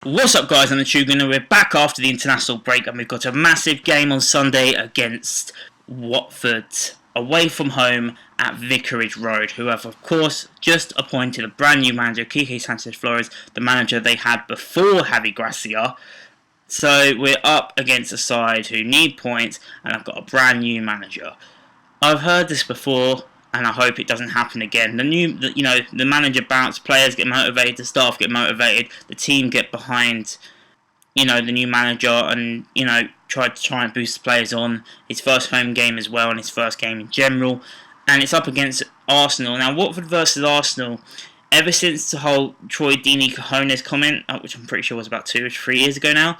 What's up, guys? I'm the Tugun, and we're back after the international break, and we've got a massive game on Sunday against Watford, away from home at Vicarage Road, who have, of course, just appointed a brand new manager, Quique Sanchez-Flores, the manager they had before Javi Gracia. So we're up against a side who need points, and I've got a brand new manager. I've heard this before, and I hope it doesn't happen again. The manager bounce, players get motivated, the staff get motivated, the team get behind, the new manager, and try and boost the players on. His first home game as well, and his first game in general, and it's up against Arsenal. Now, Watford versus Arsenal. Ever since the whole Troy Deeney Cojones comment, which I'm pretty sure was about 2 or 3 years ago now,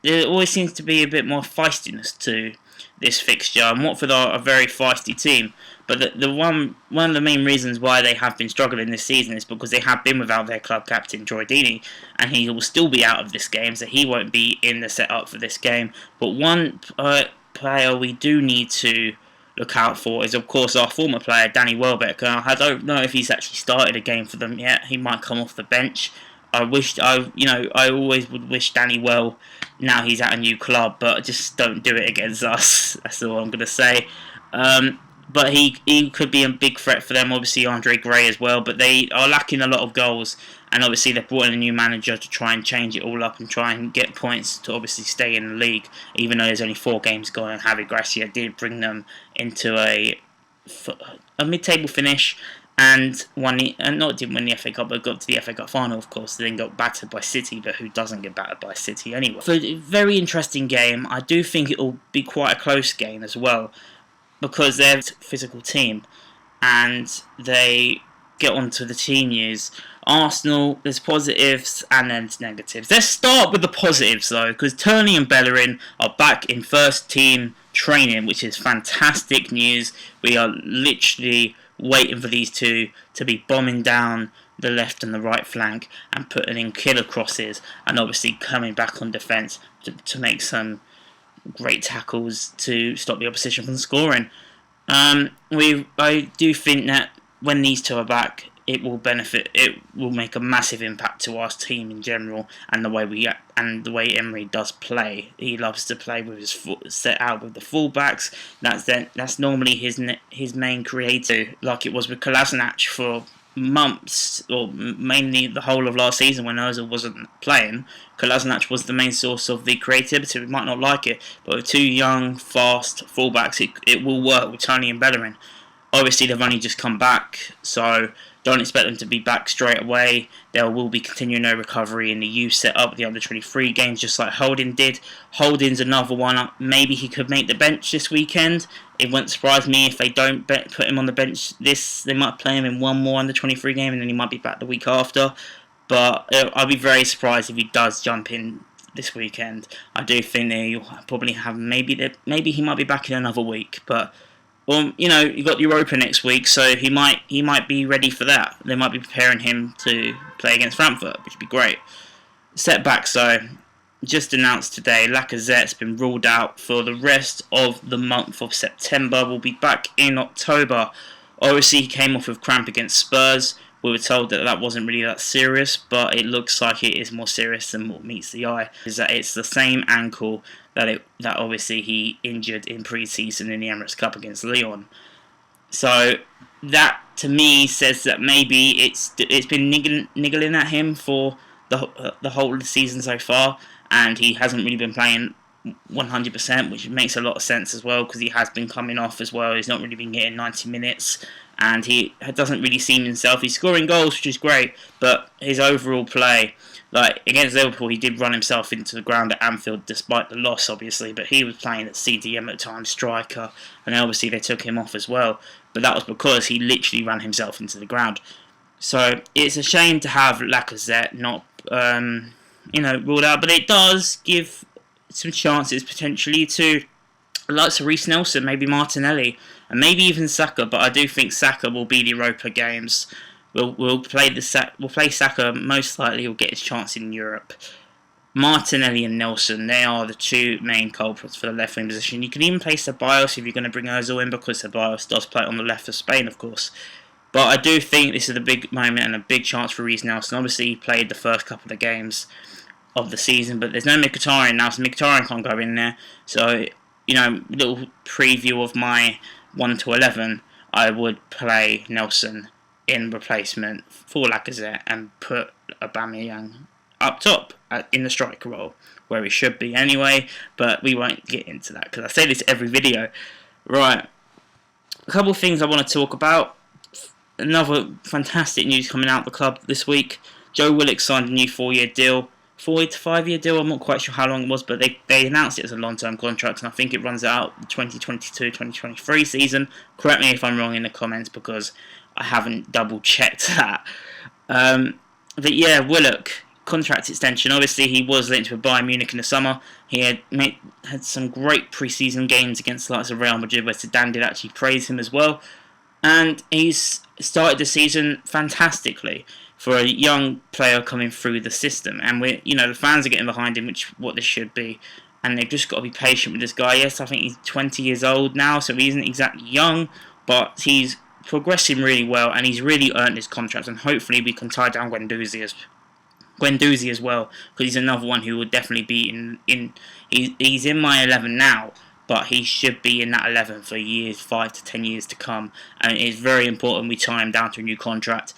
there always seems to be a bit more feistiness to this fixture, and Watford are a very feisty team. But one of the main reasons why they have been struggling this season is because they have been without their club captain, Troy Deeney, and he will still be out of this game, so he won't be in the setup for this game. But one player we do need to look out for is, of course, our former player, Danny Welbeck. I don't know if he's actually started a game for them yet. He might come off the bench. I always would wish Danny well now he's at a new club, but just don't do it against us. That's all I'm going to say. But he could be a big threat for them. Obviously, Andre Gray as well. But they are lacking a lot of goals. And obviously, they've brought in a new manager to try and change it all up and try and get points to obviously stay in the league. Even though there's only 4 games going, and Javi Gracia did bring them into a mid-table finish. And didn't win the FA Cup, but got to the FA Cup final, of course. They then got battered by City, but who doesn't get battered by City anyway? So, a very interesting game. I do think it will be quite a close game as well, because they're a physical team, and they get onto the team news. Arsenal, there's positives and then negatives. Let's start with the positives, though, because Turney and Bellerin are back in first team training, which is fantastic news. We are literally waiting for these two to be bombing down the left and the right flank and putting in killer crosses, and obviously coming back on defence to make some great tackles to stop the opposition from scoring. I do think that when these two are back, it will make a massive impact to our team in general, and the way Emery does play. He loves to play with his foot set out with the fullbacks. That's normally his main creator, like it was with Kolasinac for months, or mainly the whole of last season when Özil wasn't playing. Kolasinac was the main source of the creativity. We might not like it, but with 2 young, fast fullbacks, it will work with Tony and Bellerin. Obviously, they've only just come back, so don't expect them to be back straight away. There will be continuing no recovery in the youth setup, the under-23 games, just like Holding did. Holding's another one. Maybe he could make the bench this weekend. It wouldn't surprise me if they don't put him on the bench. They might play him in one more under-23 game, and then he might be back the week after. But I'll be very surprised if he does jump in this weekend. I do think they'll probably have maybe he might be back in another week, but. You've got Europa next week, so he might be ready for that. They might be preparing him to play against Frankfurt, which would be great. Setbacks, though, just announced today, Lacazette's been ruled out for the rest of the month of September. We'll be back in October. Obviously, he came off with cramp against Spurs. We were told that wasn't really that serious, but it looks like it is more serious than what meets the eye. Is that it's the same ankle that obviously he injured in pre-season in the Emirates Cup against Lyon. So that to me says that maybe it's been niggling at him for the whole of the season so far, and he hasn't really been playing 100%, which makes a lot of sense as well, because he has been coming off as well. He's not really been getting 90 minutes, and he doesn't really seem himself. He's scoring goals, which is great, but his overall play, like against Liverpool, he did run himself into the ground at Anfield, despite the loss, obviously, but he was playing at CDM at the time, striker, and obviously they took him off as well, but that was because he literally ran himself into the ground. So it's a shame to have Lacazette not, ruled out, but it does give some chances potentially to likes of Reece Nelson, maybe Martinelli, and maybe even Saka. But I do think Saka will be the Europa games. We'll play Saka most likely. He'll get his chance in Europe. Martinelli and Nelson, they are the 2 main culprits for the left wing position. You can even play Ceballos if you're going to bring Özil in, because Ceballos does play on the left of Spain, of course. But I do think this is a big moment and a big chance for Reece Nelson. Obviously, he played the first couple of games of the season, but there's no Mkhitaryan now, so Mkhitaryan can't go in there. So, little preview of my 1 to 11, I would play Nelson in replacement for Lacazette and put Aubameyang up top in the striker role, where he should be anyway, but we won't get into that because I say this every video. Right, a couple of things I want to talk about. Another fantastic news coming out of the club this week. Joe Willock signed a new 4-year deal. 4 to 5 year deal, I'm not quite sure how long it was, but they announced it as a long-term contract, and I think it runs out the 2022-2023 season. Correct me if I'm wrong in the comments, because I haven't double-checked that. But yeah, Willock, contract extension. Obviously, he was linked with Bayern Munich in the summer. He had some great pre-season games against the likes of Real Madrid, where Zidane did actually praise him as well. And he's started the season fantastically for a young player coming through the system. And the fans are getting behind him, which what this should be. And they've just got to be patient with this guy. Yes, I think he's 20 years old now, so he isn't exactly young, but he's progressing really well, and he's really earned his contract. And hopefully we can tie down Guendouzi as well, because he's another one who would definitely be he's in my 11 now, but he should be in that 11 for years, 5 to 10 years to come. And it's very important we tie him down to a new contract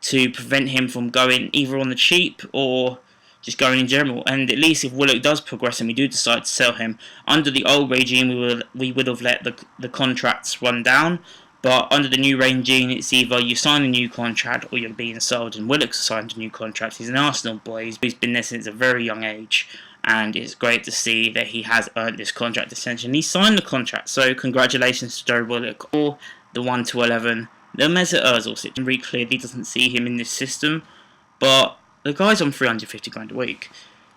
to prevent him from going either on the cheap or just going in general. And at least if Willock does progress and we do decide to sell him, under the old regime we would have let the contracts run down. But under the new regime, it's either you sign a new contract or you're being sold. And Willock's signed a new contract. He's an Arsenal boy. He's been there since a very young age. And it's great to see that he has earned this contract extension. He signed the contract. So congratulations to Joe Willock. Or the 1 to 11. The Mesut Özil situation really clearly doesn't see him in this system. But the guy's on 350 grand a week.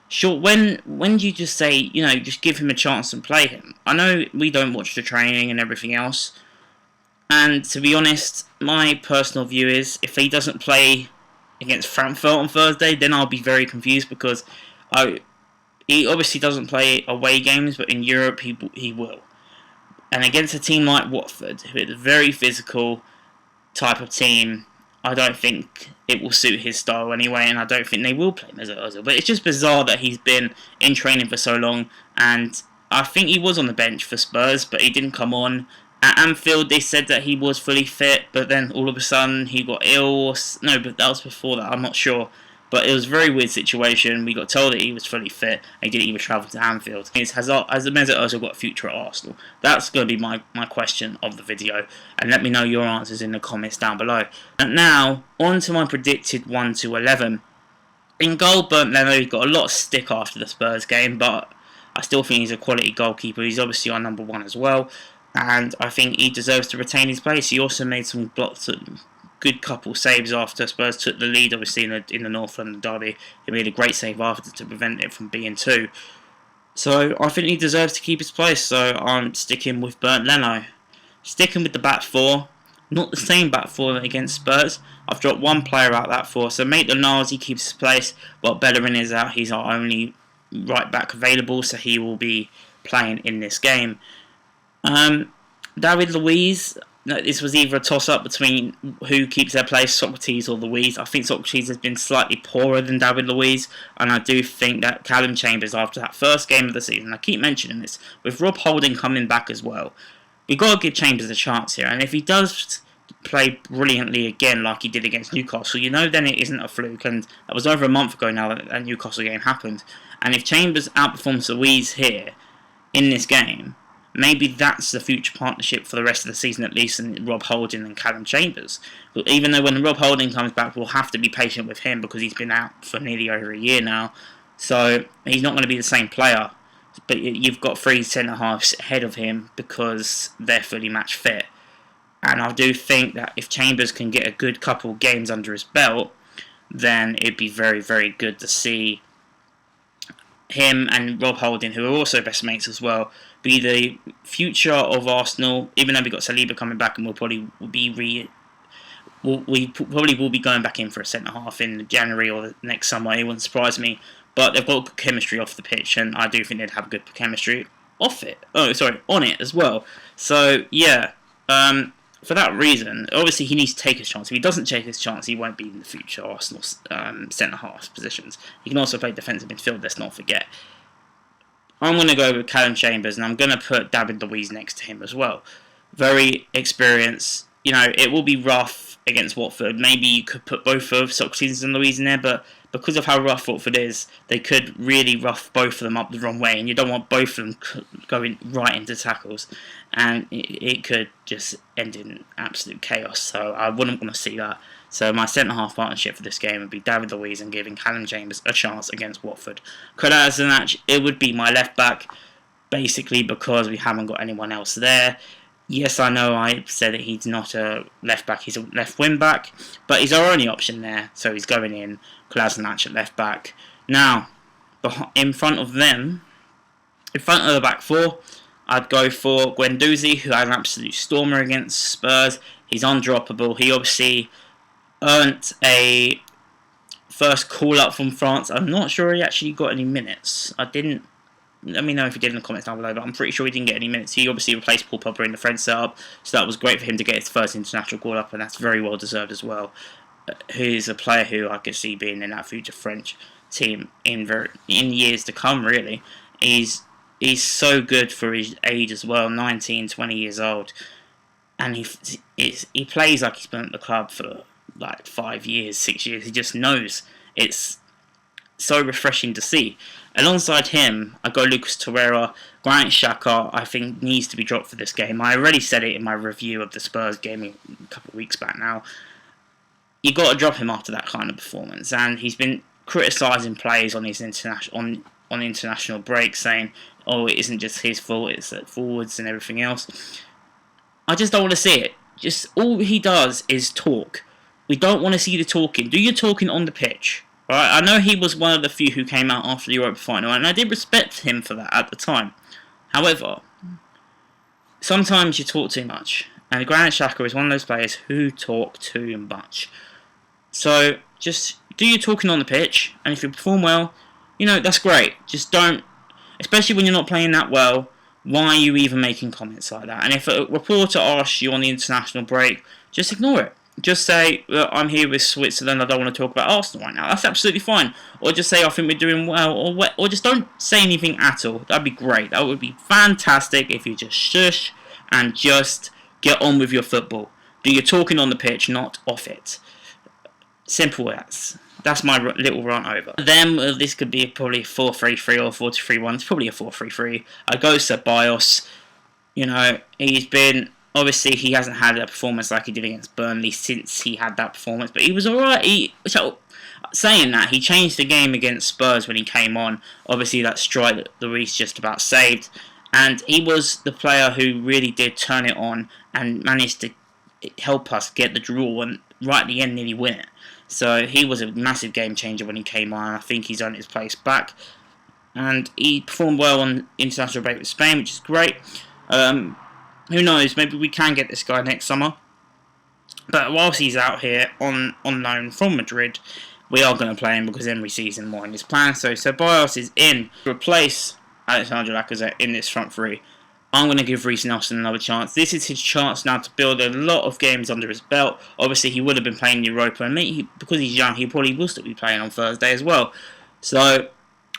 Sure, when do you just say, just give him a chance and play him? I know we don't watch the training and everything else. And to be honest, my personal view is if he doesn't play against Frankfurt on Thursday, then I'll be very confused, because he obviously doesn't play away games, but in Europe he will. And against a team like Watford, who is a very physical type of team, I don't think it will suit his style anyway, and I don't think they will play Mesut Özil. But it's just bizarre that he's been in training for so long, and I think he was on the bench for Spurs, but he didn't come on. At Anfield, they said that he was fully fit, but then all of a sudden he got ill. No, but that was before that, I'm not sure. But it was a very weird situation. We got told that he was fully fit, and he didn't even travel to Anfield. Has Mesut Özil got a future at Arsenal? That's going to be my question of the video. And let me know your answers in the comments down below. And now, on to my predicted 1 to 11. In goal, Bernd Leno, he got a lot of stick after the Spurs game, but I still think he's a quality goalkeeper. He's obviously our number 1 as well. And I think he deserves to retain his place. He also made some good couple saves after Spurs took the lead, obviously, in the North London derby. He made a great save after to prevent it from being 2. So I think he deserves to keep his place, so I'm sticking with Bernd Leno. Sticking with the back 4, not the same back 4 against Spurs. I've dropped one player out of that 4, so Maitland-Niles, he keeps his place, while Bellerin is out. He's our only right back available, so he will be playing in this game. David Luiz, this was either a toss-up between who keeps their place, Socrates or Luiz. I think Socrates has been slightly poorer than David Luiz, and I do think that Callum Chambers, after that first game of the season, I keep mentioning this, with Rob Holding coming back as well, we've got to give Chambers a chance here, and if he does play brilliantly again like he did against Newcastle, then it isn't a fluke, and that was over a month ago now that that Newcastle game happened. And if Chambers outperforms Luiz here in this game, maybe that's the future partnership for the rest of the season, at least, in Rob Holding and Callum Chambers. But even though when Rob Holding comes back, we'll have to be patient with him because he's been out for nearly over a year now. So he's not going to be the same player. But you've got 3 centre-halves ahead of him because they're fully match fit. And I do think that if Chambers can get a good couple of games under his belt, then it'd be very, very good to see him and Rob Holding, who are also best mates as well, be the future of Arsenal. Even though we've got Saliba coming back, and we probably will be going back in for a centre half in January or the next summer. It wouldn't surprise me. But they've got good chemistry off the pitch, and I do think they'd have good chemistry on it as well. So yeah, for that reason, obviously he needs to take his chance. If he doesn't take his chance, he won't be in the future Arsenal centre-half positions. He can also play defensive midfield, let's not forget. I'm going to go with Callum Chambers, and I'm going to put David Luiz next to him as well. Very experienced. It will be rough against Watford. Maybe you could put both of Socrates and Luiz in there, but because of how rough Watford is, they could really rough both of them up the wrong way, and you don't want both of them going right into tackles, and it could just end in absolute chaos. So I wouldn't want to see that. So my centre-half partnership for this game would be David Luiz and giving Callum Chambers a chance against Watford. Kolasinac, it would be my left-back, basically because we haven't got anyone else there. Yes, I know I said that he's not a left-back, he's a left wing-back, but he's our only option there, so he's going in, Kolasinac at left-back. Now, in front of them, in front of the back four, I'd go for Guendouzi, who had an absolute stormer against Spurs. He's undroppable. He obviously earned a first call-up from France. I'm not sure he actually got any minutes. Let me know if he did in the comments down below, but I'm pretty sure he didn't get any minutes. He obviously replaced Paul Pogba in the French setup, so that was great for him to get his first international call-up, and that's very well deserved as well. He's a player who I could see being in that future French team in years to come, really. He's so good for his age as well, 19, 20 years old, and he plays like he's been at the club for like 5 years, 6 years. He just knows. It's so refreshing to see. Alongside him, I go Lucas Torreira. Granit Xhaka, I think, needs to be dropped for this game. I already said it in my review of the Spurs game a couple of weeks back now. You got to drop him after that kind of performance, and he's been criticising players on his international break, saying, "Oh, it isn't just his fault; it's the forwards and everything else." I just don't want to see it. Just all he does is talk. We don't want to see the talking. Do your talking on the pitch. Right? I know he was one of the few who came out after the Europa final, and I did respect him for that at the time. However, sometimes you talk too much, and Granit Xhaka is one of those players who talk too much. So just do your talking on the pitch, and if you perform well, that's great. Just don't, especially when you're not playing that well, why are you even making comments like that? And if a reporter asks you on the international break, just ignore it. Just say, "Look, I'm here with Switzerland, I don't want to talk about Arsenal right now." That's absolutely fine. Or just say, "I think we're doing well," or just don't say anything at all. That'd be great. That would be fantastic if you just shush and just get on with your football. Do your talking on the pitch, not off it. Simple as. That's my little rant over. Then this could be probably 4-3-3 or 4-3-1. It's probably a 4-3-3. I go Ceballos. He's been... Obviously, he hasn't had a performance like he did against Burnley since he had that performance, but he was alright. Saying that, he changed the game against Spurs when he came on. Obviously, that strike that Luiz just about saved, and he was the player who really did turn it on and managed to help us get the draw and right at the end nearly win it. So he was a massive game changer when he came on. I think he's earned his place back, and he performed well on international break with Spain, which is great. Who knows, maybe we can get this guy next summer. But whilst he's out here on loan from Madrid, we are going to play him because Emery sees him more in his plan. So Ceballos is in to replace Alexandre Lacazette in this front three. I'm going to give Reiss Nelson another chance. This is his chance now to build a lot of games under his belt. Obviously, he would have been playing Europa, and because he's young, he probably will still be playing on Thursday as well. So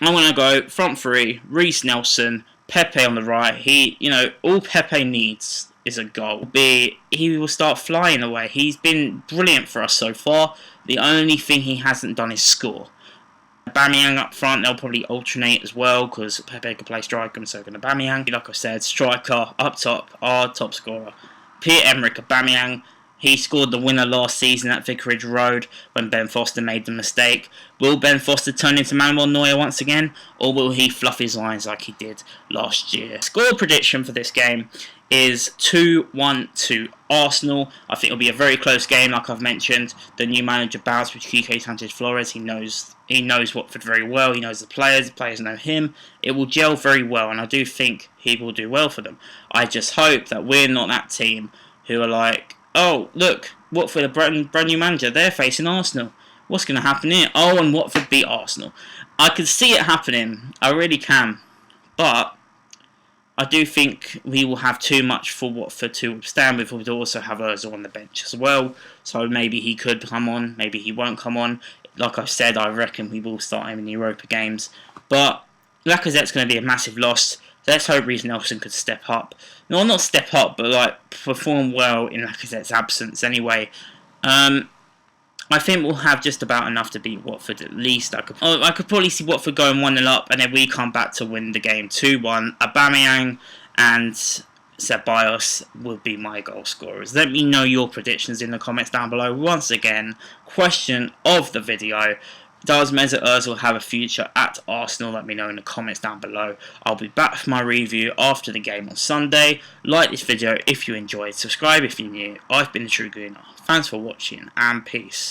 I'm going to go front three, Reiss Nelson, Pepe on the right. All Pepe needs is a goal. He will start flying away. He's been brilliant for us so far. The only thing he hasn't done is score. Aubameyang up front, they'll probably alternate as well because Pepe can play striker and so can Aubameyang. Like I said, striker up top, our top scorer. Pierre-Emerick Aubameyang. He scored the winner last season at Vicarage Road when Ben Foster made the mistake. Will Ben Foster turn into Manuel Neuer once again, or will he fluff his lines like he did last year? Score prediction for this game is 2-1 to Arsenal. I think it'll be a very close game, like I've mentioned. The new manager bounced with Quique Sanchez-Flores. He knows Watford very well. He knows the players know him. It will gel very well, and I do think he will do well for them. I just hope that we're not that team who are like, "Oh, look, Watford, a brand new manager, they're facing Arsenal. What's going to happen here? Oh, and Watford beat Arsenal." I can see it happening. I really can. But I do think we will have too much for Watford to withstand. We would also have Özil on the bench as well, so maybe he could come on, maybe he won't come on. Like I said, I reckon we will start him in the Europa games. But Lacazette's going to be a massive loss. Let's hope Reece Nelson could step up. No, not step up, but like perform well in Lacazette's absence anyway. I think we'll have just about enough to beat Watford at least. I could probably see Watford going 1-0 up, and then we come back to win the game 2-1. Aubameyang and Ceballos will be my goal scorers. Let me know your predictions in the comments down below. Once again, question of the video: does Mesut Özil have a future at Arsenal? Let me know in the comments down below. I'll be back for my review after the game on Sunday. Like this video if you enjoyed. Subscribe if you're new. I've been the True Gooner. Thanks for watching and peace.